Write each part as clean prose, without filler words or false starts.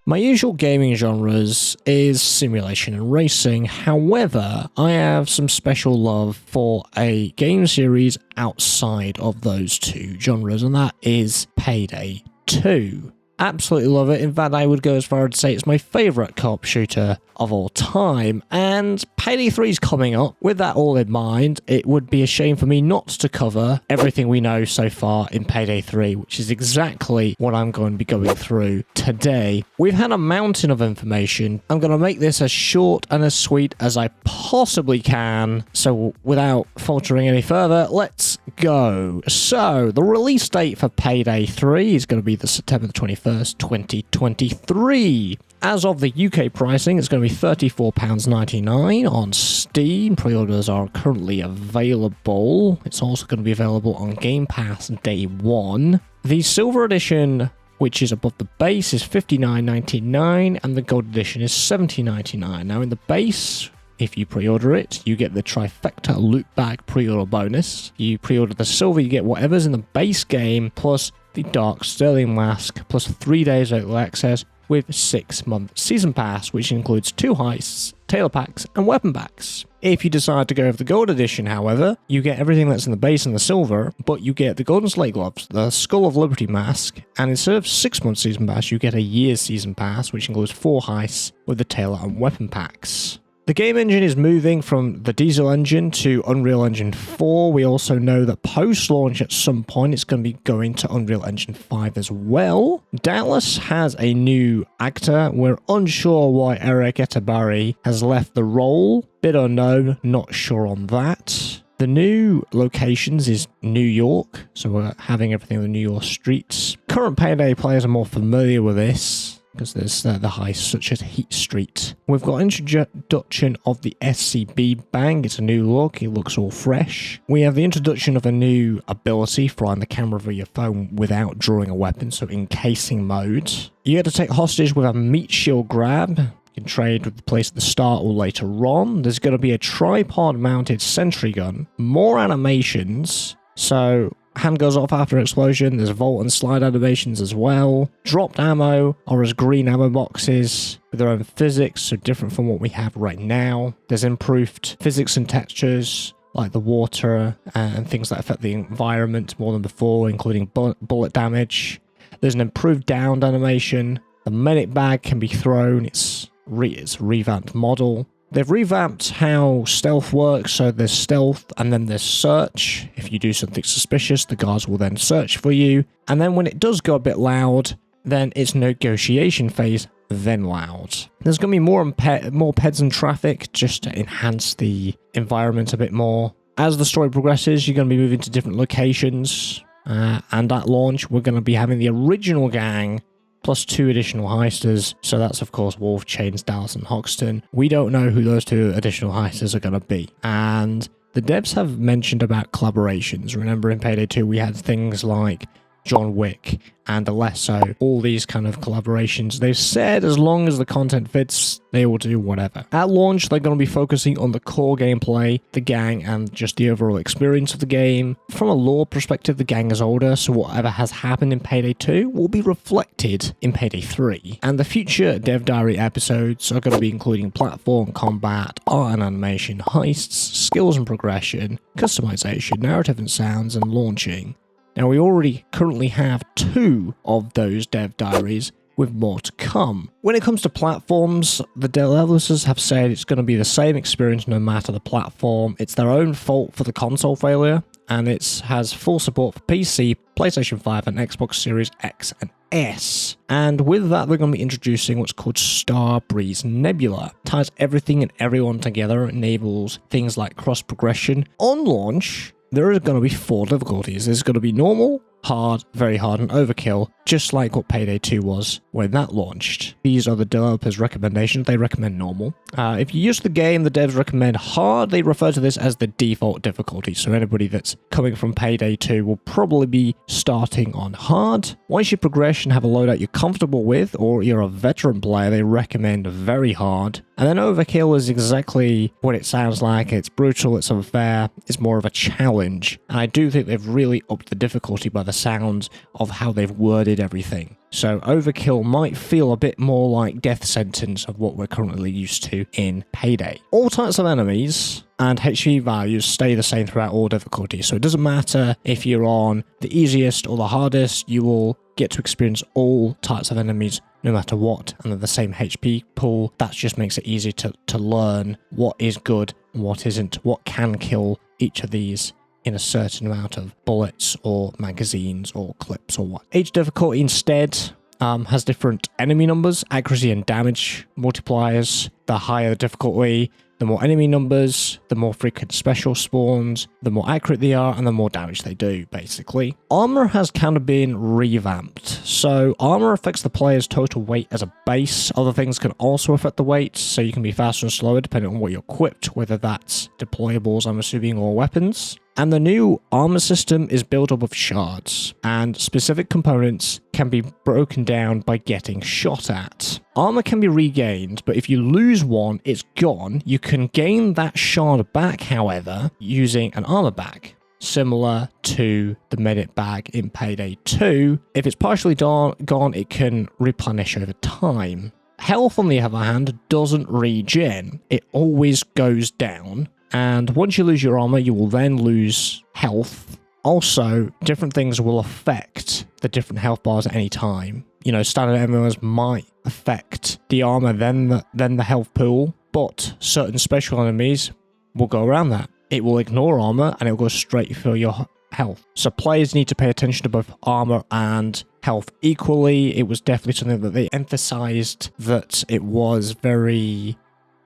My usual gaming genres is simulation and racing. However, I have some special love for a game series outside of those two genres, and that is Payday 2. Absolutely love it. In fact, I would go as far as to say it's my favourite co-op shooter of all time. And Payday 3 is coming up. With that all in mind, it would be a shame for me not to cover everything we know so far in Payday 3, which is exactly what I'm going to be going through today. We've had a mountain of information. I'm going to make this as short and as sweet as I possibly can. So without faltering any further, let's go. So the release date for Payday 3 is going to be the September 21st, 2023. As of the UK pricing, it's going to be £34.99 on Steam. Pre-orders are currently available. It's also going to be available on Game Pass day one. The Silver Edition, which is above the base, is $59.99, and the Gold Edition is $70.99. Now, in the base, if you pre-order it, you get the Trifecta loot bag pre-order bonus. You pre-order the Silver, you get whatever's in the base game, plus the Dark Sterling Mask, plus 3 days early access, with 6-month season pass, which includes 2 heists, tailor packs, and weapon packs. If you decide to go with the Gold Edition, however, you get everything that's in the base and the Silver, but you get the Golden Slate Gloves, the Skull of Liberty Mask, and instead of 6-month season pass, you get a year's season pass, which includes 4 heists with the tailor and weapon packs. The game engine is moving from the Diesel engine to Unreal Engine 4. We also know that post-launch at some point it's going to be going to Unreal Engine 5 as well. Dallas has a new actor. We're unsure why Eric Etabari has left the role. Bit unknown, not sure on that. The new locations is New York, so we're having everything on the New York streets. Current Payday players are more familiar with this, because there's the heists such as Heat Street. We've got introduction of the SCB Bang. It's a new look. It looks all fresh. We have the introduction of a new ability, flying the camera via your phone without drawing a weapon, so encasing mode. You get to take hostage with a meat shield grab. You can trade with the place at the start or later on. There's going to be a tripod-mounted sentry gun. More animations. So hand goes off after explosion. There's vault and slide animations as well. Dropped ammo are as green ammo boxes with their own physics, so different from what we have right now. There's improved physics and textures, like the water and things that affect the environment more than before, including bullet damage. There's an improved downed animation. The medic bag can be thrown. It's a revamped model. They've revamped how stealth works, so there's stealth and then there's search. If you do something suspicious, the guards will then search for you. And then when it does go a bit loud, then it's negotiation phase, then loud. There's going to be more peds and traffic just to enhance the environment a bit more. As the story progresses, you're going to be moving to different locations. And at launch, we're going to be having the original gang plus 2 additional heisters. So that's, of course, Wolf, Chains, Dallas, and Hoxton. We don't know who those 2 additional heisters are going to be. And the devs have mentioned about collaborations. Remember, in Payday 2, we had things like John Wick and Alesso, all these kind of collaborations. They've said as long as the content fits, they will do whatever. At launch, they're going to be focusing on the core gameplay, the gang, and just the overall experience of the game. From a lore perspective, the gang is older, so whatever has happened in Payday 2 will be reflected in Payday 3. And the future Dev Diary episodes are going to be including platform, combat, art and animation, heists, skills and progression, customization, narrative and sounds, and launching. Now, we already currently have 2 of those dev diaries, with more to come. When it comes to platforms, the developers have said it's going to be the same experience no matter the platform. It's their own fault for the console failure, and it has full support for PC, PlayStation 5, and Xbox Series X and S. And with that, they're going to be introducing what's called Starbreeze Nebula. It ties everything and everyone together, enables things like cross-progression. On launch, there are going to be 4 difficulties. There's going to be normal, hard, very hard, and overkill, just like what Payday 2 was when that launched. These are the developers' recommendations. They recommend normal. If you use the game, the devs recommend hard. They refer to this as the default difficulty, so anybody that's coming from Payday 2 will probably be starting on hard. Once you progress and have a loadout you're comfortable with, or you're a veteran player, they recommend very hard. And then overkill is exactly what it sounds like. It's brutal, it's unfair, it's more of a challenge. And I do think they've really upped the difficulty by the sounds of how they've worded everything. So overkill might feel a bit more like death sentence of what we're currently used to in Payday. All types of enemies and HP values stay the same throughout all difficulties. So it doesn't matter if you're on the easiest or the hardest, you will get to experience all types of enemies no matter what, and they're the same HP pool. That just makes it easy to learn what is good and what isn't, what can kill each of these in a certain amount of bullets or magazines or clips or what. Each difficulty instead has different enemy numbers, accuracy and damage multipliers. The higher the difficulty, the more enemy numbers, the more frequent special spawns, the more accurate they are, and the more damage they do, basically. Armor has kind of been revamped. So armor affects the player's total weight as a base. Other things can also affect the weight, so you can be faster and slower depending on what you're equipped, whether that's deployables, I'm assuming, or weapons. And the new armor system is built up of shards, and specific components can be broken down by getting shot at. Armor can be regained, but if you lose one, it's gone. You can gain that shard back, however, using an armor bag, similar to the medic bag in Payday 2. If it's partially gone, it can replenish over time. Health, on the other hand, doesn't regen. It always goes down. And once you lose your armor, you will then lose health. Also, different things will affect the different health bars at any time. You know, standard enemies might affect the armor, then the health pool, but certain special enemies will go around that. It will ignore armor and it will go straight for your health. So players need to pay attention to both armor and health equally. It was definitely something that they emphasized, that it was a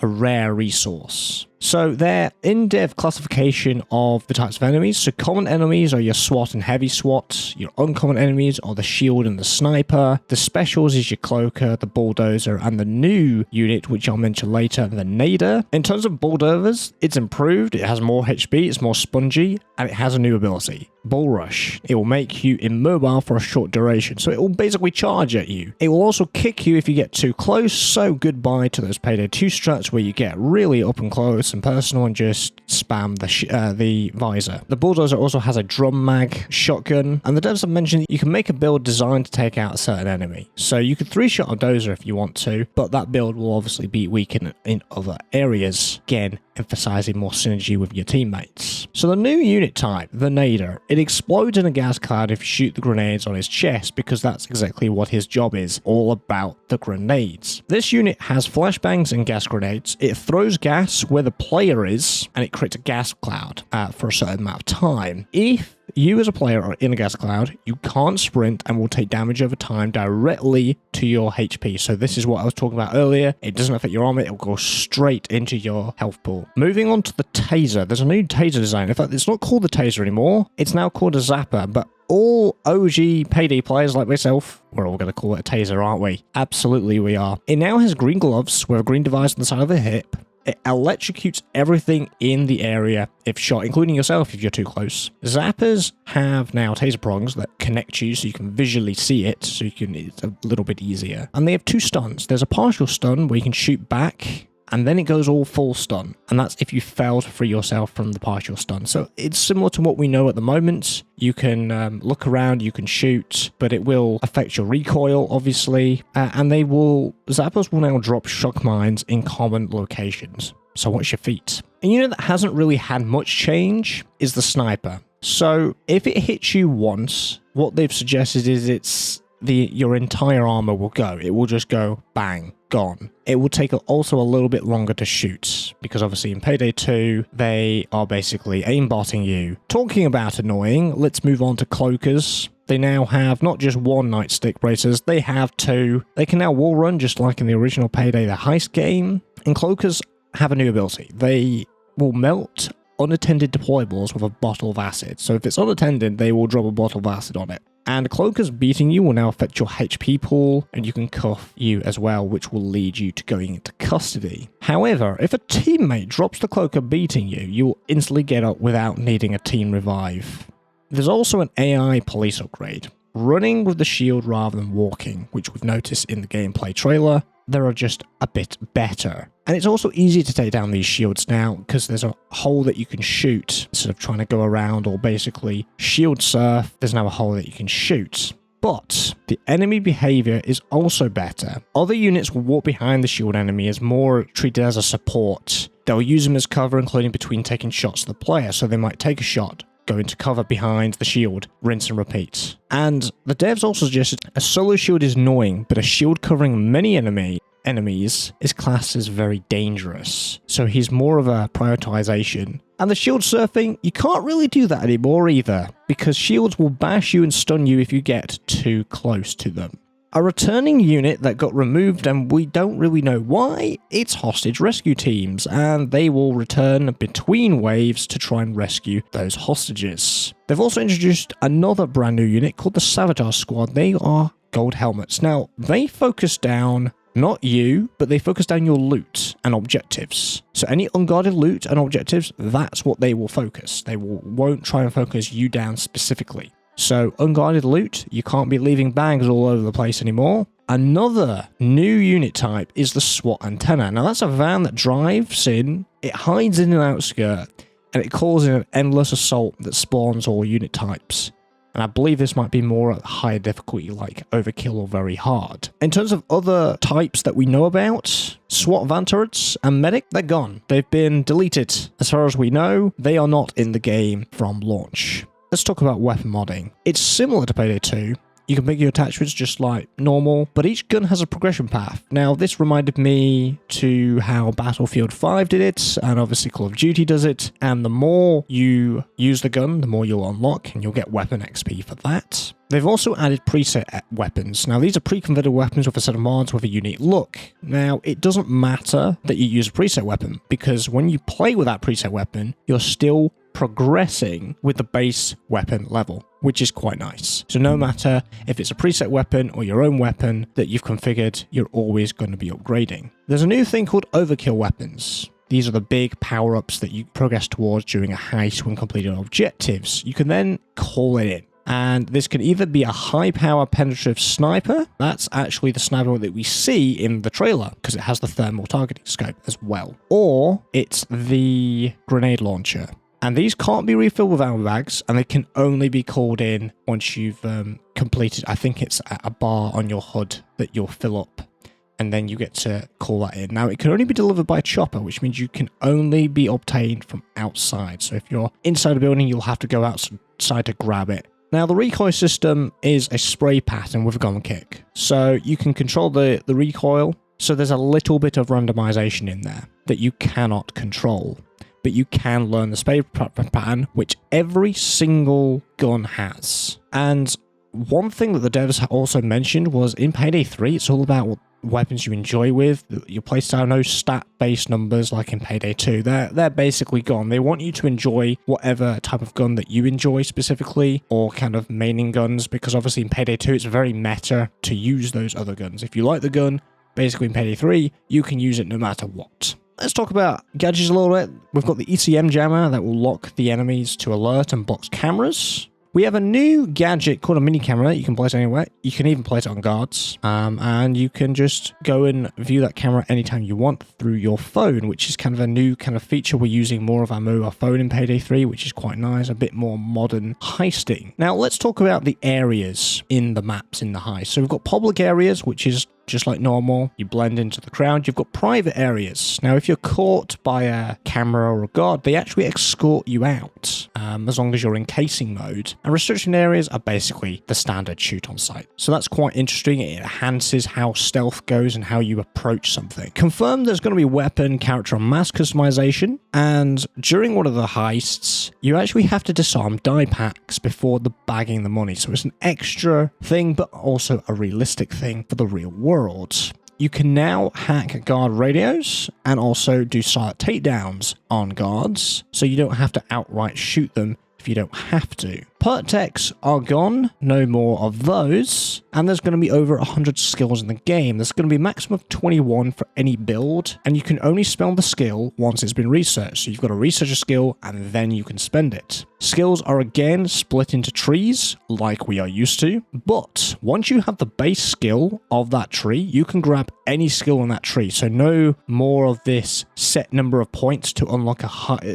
rare resource. So their in-depth classification of the types of enemies. So common enemies are your SWAT and heavy SWAT. Your uncommon enemies are the shield and the sniper. The specials is your cloaker, the bulldozer, and the new unit, which I'll mention later, the nader. In terms of bulldozers, it's improved. It has more HP, it's more spongy, and it has a new ability, Bull Rush. It will make you immobile for a short duration, so it will basically charge at you. It will also kick you if you get too close, so goodbye to those Payday 2 strats where you get really up and close and personal and just spam the visor. The bulldozer also has a drum mag shotgun, and the devs have mentioned that you can make a build designed to take out a certain enemy. So you could 3-shot a dozer if you want to, but that build will obviously be weak in other areas. Again, emphasizing more synergy with your teammates. So the new unit type, the nader, it explodes in a gas cloud if you shoot the grenades on his chest, because that's exactly what his job is, all about the grenades. This unit has flashbangs and gas grenades. It throws gas where the player is, and it creates a gas cloud for a certain amount of time. If you as a player are in a gas cloud, you can't sprint and will take damage over time directly to your HP. So this is what I was talking about earlier. It doesn't affect your armor, it will go straight into your health pool. Moving on to the taser. There's a new taser design. In fact, it's not called the taser anymore. It's now called a zapper, but all OG Payday players like myself, we're all going to call it a taser, aren't we? Absolutely we are. It now has green gloves with a green device on the side of the hip. It electrocutes everything in the area if shot, including yourself if you're too close. Zappers have now taser prongs that connect you so you can visually see it, so it's a little bit easier. And they have 2 stuns. There's a partial stun where you can shoot back, and then it goes all full stun. And that's if you fail to free yourself from the partial stun. So it's similar to what we know at the moment. You can look around, you can shoot, but it will affect your recoil, obviously. And zappers will now drop shock mines in common locations. So watch your feet. A unit that hasn't really had much change is the sniper. So if it hits you once, what they've suggested is your entire armor will go. It will just go bang, gone. It will take also a little bit longer to shoot, because obviously in Payday 2, they are basically aimbotting you. Talking about annoying, let's move on to cloakers. They now have not just 1 nightstick bracers, they have 2. They can now wall run just like in the original Payday, the heist game. And cloakers have a new ability. They will melt unattended deployables with a bottle of acid. So if it's unattended, they will drop a bottle of acid on it. And cloakers beating you will now affect your HP pool, and you can cuff you as well, which will lead you to going into custody. However, if a teammate drops the cloaker beating you, you will instantly get up without needing a team revive. There's also an AI police upgrade, running with the shield rather than walking, which we've noticed in the gameplay trailer. There are just a bit better. And it's also easy to take down these shields now because there's a hole that you can shoot instead of trying to go around or basically shield surf. There's now a hole that you can shoot. But the enemy behavior is also better. Other units will walk behind the shield enemy as more treated as a support. They'll use them as cover, including between taking shots to the player, so they might take a shot, go into cover behind the shield, rinse and repeat. And the devs also suggested a solo shield is annoying, but a shield covering many enemies is classed as very dangerous. So he's more of a prioritization. And the shield surfing, you can't really do that anymore either, because shields will bash you and stun you if you get too close to them. A returning unit that got removed and we don't really know why, it's hostage rescue teams, and they will return between waves to try and rescue those hostages. They've also introduced another brand new unit called the Sabotage Squad. They are gold helmets. Now, they focus down not you, but they focus down your loot and objectives. So any unguarded loot and objectives, that's what they will focus. They won't try and focus you down specifically. So unguarded loot, you can't be leaving bags all over the place anymore. Another new unit type is the SWAT antenna. Now that's a van that drives in, it hides in an outskirt, and it calls in an endless assault that spawns all unit types. And I believe this might be more at higher difficulty like Overkill or Very Hard. In terms of other types that we know about, SWAT van turrets and Medic, they're gone. They've been deleted. As far as we know, they are not in the game from launch. Let's talk about weapon modding. It's similar to Payday 2. You can pick your attachments just like normal, but each gun has a progression path. Now, this reminded me to how Battlefield 5 did it, and obviously Call of Duty does it. And the more you use the gun, the more you'll unlock, and you'll get weapon XP for that. They've also added preset weapons. Now, these are pre-converted weapons with a set of mods with a unique look. Now, it doesn't matter that you use a preset weapon, because when you play with that preset weapon, you're still progressing with the base weapon level, which is quite nice. So no matter if it's a preset weapon or your own weapon that you've configured, you're always going to be upgrading. There's a new thing called overkill weapons. These are the big power-ups that you progress towards during a heist when completing objectives. You can then call it in. And this can either be a high-power penetrative sniper, that's actually the sniper that we see in the trailer, because it has the thermal targeting scope as well, or it's the grenade launcher. And these can't be refilled with ammo bags, and they can only be called in once you've completed, I think it's a bar on your HUD that you'll fill up, and then you get to call that in. Now, it can only be delivered by a chopper, which means you can only be obtained from outside. So if you're inside a building, you'll have to go outside to grab it. Now, the recoil system is a spray pattern with a gun kick. So you can control the recoil. So there's a little bit of randomization in there that you cannot control. But you can learn the spray pattern, which every single gun has. And one thing that the devs also mentioned was in Payday 3, it's all about what weapons you enjoy with. Your playstyle, no stat-based numbers like in Payday 2. They're basically gone. They want you to enjoy whatever type of gun that you enjoy specifically, or kind of maining guns, because obviously in Payday 2, it's very meta to use those other guns. If you like the gun, basically in Payday 3, you can use it no matter what. Let's talk about gadgets a little bit. We've got the ECM jammer that will lock the enemies to alert and blocks cameras. We have a new gadget called a mini camera. You can place it anywhere. You can even place it on guards. And you can just go and view that camera anytime you want through your phone, which is kind of a new kind of feature. We're using more of our mobile phone in Payday 3, which is quite nice, a bit more modern heisting. Now, let's talk about the areas in the maps in the heist. So we've got public areas, which is just like normal. You blend into the crowd. You've got private areas. Now, if you're caught by a camera or a guard, they actually escort you out, as long as you're in casing mode. And restriction areas are basically the standard shoot on sight. So that's quite interesting. It enhances how stealth goes and how you approach something. Confirmed there's going to be weapon, character, and mask customization. And during one of the heists, you actually have to disarm die packs before bagging the money. So it's an extra thing, but also a realistic thing for the real world. You can now hack guard radios and also do silent takedowns on guards, so you don't have to outright shoot them if you don't have to. Perk techs are gone, no more of those, and there's going to be over 100 skills in the game. There's going to be a maximum of 21 for any build, and you can only spend the skill once it's been researched. So you've got to research a skill, and then you can spend it. Skills are again split into trees, like we are used to, but once you have the base skill of that tree, you can grab any skill in that tree. So no more of this set number of points to unlock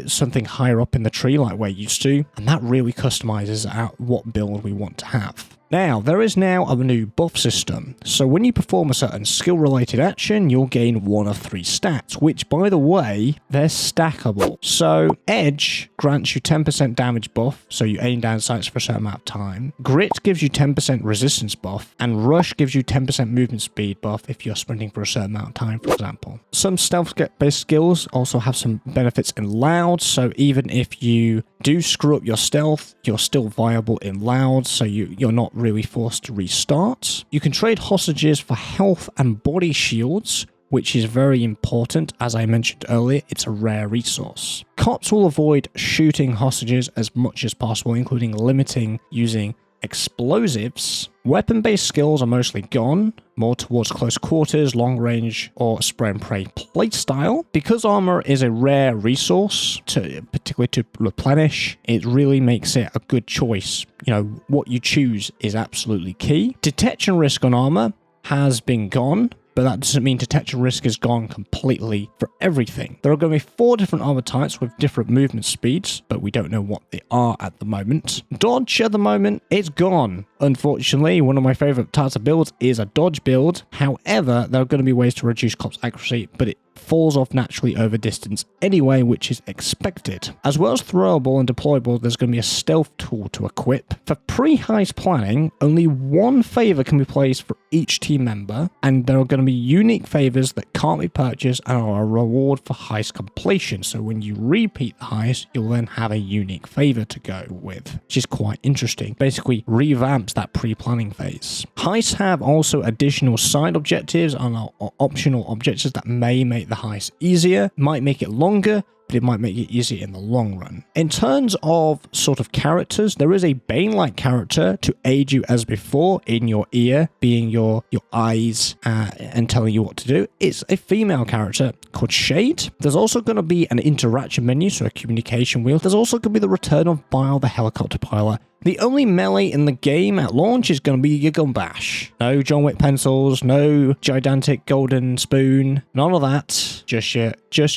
something higher up in the tree like we're used to, and that really customizes out what build we want to have. Now, there is now a new buff system. So when you perform a certain skill-related action, you'll gain one of 3 stats, which, by the way, they're stackable. So Edge grants you 10% damage buff, so you aim down sights for a certain amount of time. Grit gives you 10% resistance buff, and Rush gives you 10% movement speed buff if you're sprinting for a certain amount of time, for example. Some stealth-based skills also have some benefits in Loud, so even if you do screw up your stealth, you're still viable in Loud, so you're not really forced to restart. You can trade hostages for health and body shields, which is very important. As I mentioned earlier, it's a rare resource. Cops will avoid shooting hostages as much as possible, including limiting using explosives. Weapon-based skills are mostly gone, more towards close quarters, long range, or spray and pray playstyle. Because armor is a rare resource, particularly to replenish, it really makes it a good choice. You know, what you choose is absolutely key. Detection risk on armor has been gone, but that doesn't mean detection risk is gone completely for everything. There are going to be 4 different armor types with different movement speeds, but we don't know what they are at the moment. Dodge at the moment, it's gone. Unfortunately, one of my favorite types of builds is a dodge build. However, there are going to be ways to reduce cops' accuracy, but it falls off naturally over distance anyway, which is expected. As well as throwable and deployable, there's going to be a stealth tool to equip. For pre-heist planning, only 1 favor can be placed for each team member, and there are going to be unique favors that can't be purchased and are a reward for heist completion. So when you repeat the heist, you'll then have a unique favor to go with, which is quite interesting. Basically revamps that pre-planning phase. Heists have also additional side objectives and optional objectives that may make the heist easier, might make it longer, but it might make it easier in the long run. In terms of sort of characters, there is a Bane-like character to aid you as before, in your ear, being your eyes and telling you what to do. It's a female character called Shade. There's also going to be an interaction menu, so a communication wheel. There's also going to be the return of Bile, the helicopter pilot. The only melee in the game at launch is going to be your gun bash. No John Wick pencils, no gigantic golden spoon, none of that. Just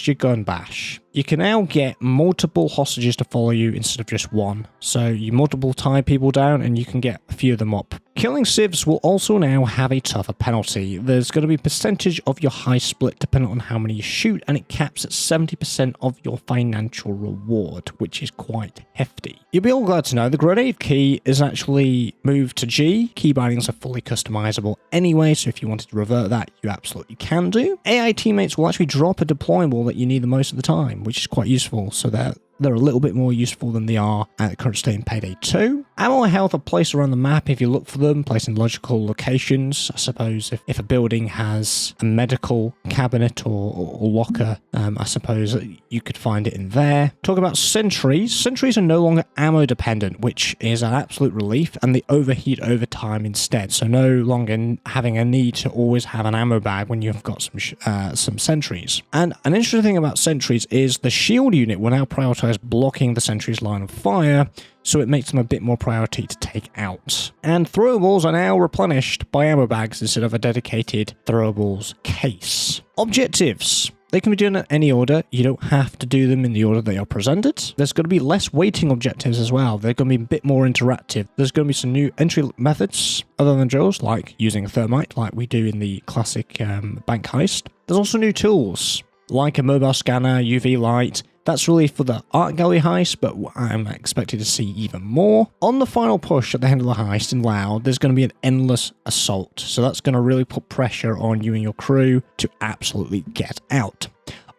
your gun bash. You can now get multiple hostages to follow you instead of just one. So you multiple tie people down and you can get a few of them up. Killing civs will also now have a tougher penalty. There's going to be a percentage of your high split depending on how many you shoot, and it caps at 70% of your financial reward, which is quite hefty. You'll be all glad to know the grenade key is actually moved to G. Key bindings are fully customizable anyway, so if you wanted to revert that, you absolutely can do. AI teammates will actually drop a deployable that you need the most of the time, which is quite useful, so that they're a little bit more useful than they are at the current state in Payday 2. Ammo and health are placed around the map if you look for them, placed in logical locations. I suppose if a building has a medical cabinet or locker, I suppose you could find it in there. Talk about sentries. Sentries are no longer ammo dependent, which is an absolute relief, and they overheat over time instead. So no longer having a need to always have an ammo bag when you've got some sentries. And an interesting thing about sentries is the shield unit will now prioritize blocking the sentry's line of fire, so it makes them a bit more priority to take out. And throwables are now replenished by ammo bags instead of a dedicated throwables case. Objectives. They can be done in any order. You don't have to do them in the order they are presented. There's going to be less waiting objectives as well. They're going to be a bit more interactive. There's going to be some new entry methods other than drills, like using a thermite, like we do in the classic bank heist. There's also new tools, like a mobile scanner, UV light. That's really for the art gallery heist, but I'm expected to see even more. On the final push at the end of the heist in Loud, there's going to be an endless assault. So that's going to really put pressure on you and your crew to absolutely get out.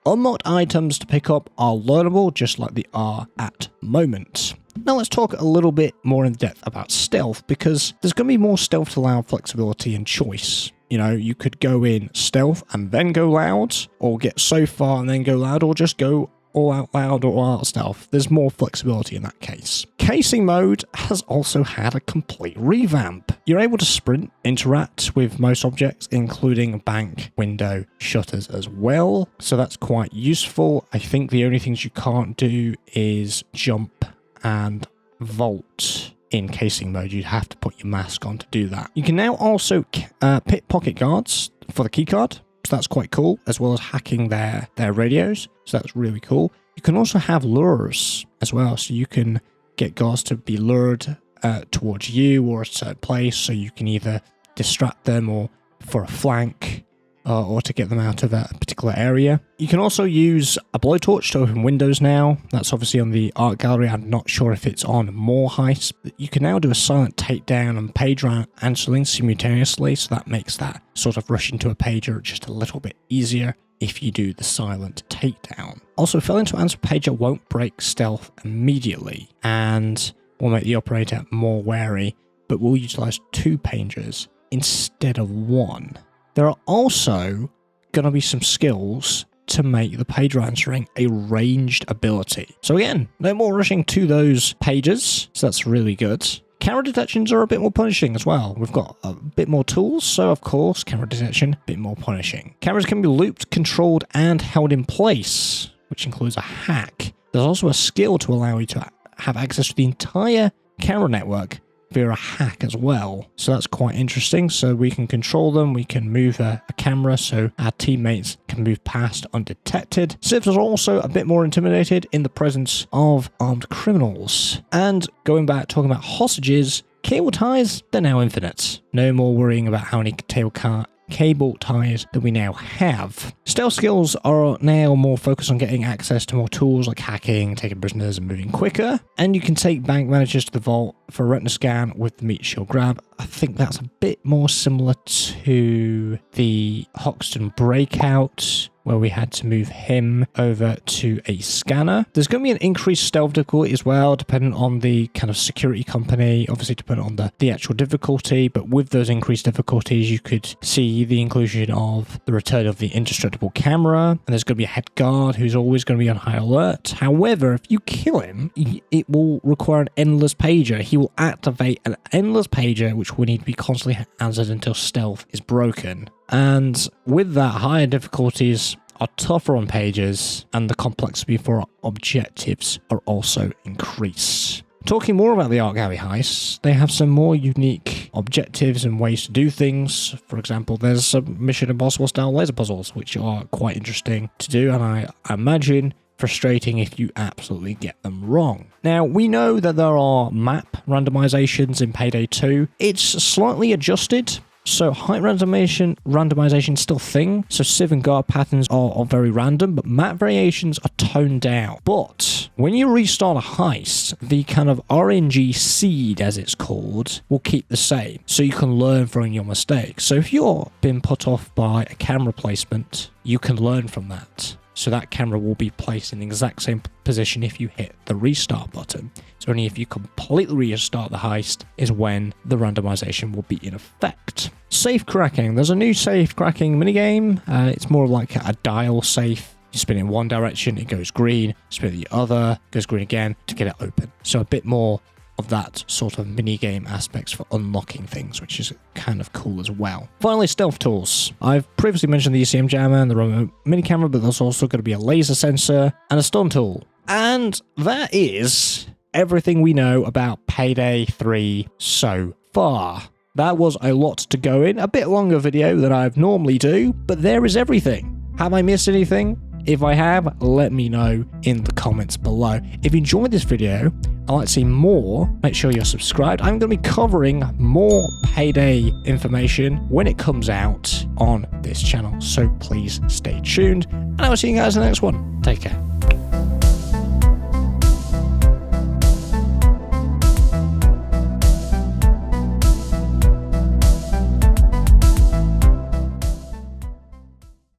Unlocked items to pick up are learnable, just like they are at the moment. Now let's talk a little bit more in depth about stealth, because there's going to be more stealth to allow flexibility and choice. You know, you could go in stealth and then go loud, or get so far and then go loud, or just go all out loud or all out stealth. There's more flexibility in that case. Casing mode has also had a complete revamp. You're able to sprint, interact with most objects, including bank, window, shutters as well. So that's quite useful. I think the only things you can't do is jump and vault. In casing mode, you'd have to put your mask on to do that. You can now also pick pocket guards for the keycard. So that's quite cool, as well as hacking their radios. So that's really cool. You can also have lures as well. So you can get guards to be lured towards you or a certain place, so you can either distract them or for a flank, or to get them out of a particular area. You can also use a blowtorch to open windows now. That's obviously on the art gallery. I'm not sure if it's on more heists. You can now do a silent takedown and page round answering simultaneously, so that makes that sort of rush into a pager just a little bit easier if you do the silent takedown. Also, failing to answer pager won't break stealth immediately and will make the operator more wary, but will utilize 2 pagers instead of 1. There are also going to be some skills to make the pager answering a ranged ability. So again, no more rushing to those pages, so that's really good. Camera detections are a bit more punishing as well. We've got a bit more tools, so of course, camera detection, a bit more punishing. Cameras can be looped, controlled, and held in place, which includes a hack. There's also a skill to allow you to have access to the entire camera network via a hack as well. So that's quite interesting. So we can control them, we can move a camera so our teammates can move past undetected. Civs are also a bit more intimidated in the presence of armed criminals. And going back, talking about hostages, cable ties, they're now infinite. No more worrying about how many cable ties that we now have. Stealth skills are now more focused on getting access to more tools like hacking, taking prisoners, and moving quicker. And you can take bank managers to the vault for a retina scan with the meat shield grab. I think that's a bit more similar to the Hoxton breakout, where we had to move him over to a scanner. There's going to be an increased stealth difficulty as well, depending on the kind of security company, obviously depending on the actual difficulty, but with those increased difficulties, you could see the inclusion of the return of the indestructible camera, and there's going to be a head guard who's always going to be on high alert. However, if you kill him, it will require an endless pager. He will activate an endless pager, which will need to be constantly answered until stealth is broken. And with that, higher difficulties are tougher on pages, and the complexity for objectives are also increased. Talking more about the art gallery heists, they have some more unique objectives and ways to do things. For example, there's some Mission Impossible style laser puzzles, which are quite interesting to do, and I imagine frustrating if you absolutely get them wrong. Now, we know that there are map randomizations in Payday 2. It's slightly adjusted. So height randomization is still a thing. So civ and guard patterns are very random, but map variations are toned down. But when you restart a heist, the kind of RNG seed, as it's called, will keep the same. So you can learn from your mistakes. So if you're being put off by a camera placement, you can learn from that. So that camera will be placed in the exact same position if you hit the restart button. So only if you completely restart the heist is when the randomization will be in effect. Safe cracking. There's a new safe cracking minigame. It's more like a dial safe. You spin in one direction, it goes green. Spin the other, it goes green again to get it open. So a bit more of that sort of mini-game aspects for unlocking things, which is kind of cool as well. Finally, stealth tools. I've previously mentioned the ECM jammer and the remote mini camera, but there's also going to be a laser sensor and a stun tool. And that is everything we know about Payday 3 so far. That was a lot to go in, a bit longer video than I normally do, but there is everything. Have I missed anything? If I have, let me know in the comments below. If you enjoyed this video, I'd like to see more, make sure you're subscribed. I'm going to be covering more Payday information when it comes out on this channel, so please stay tuned, and I will see you guys in the next one. Take care.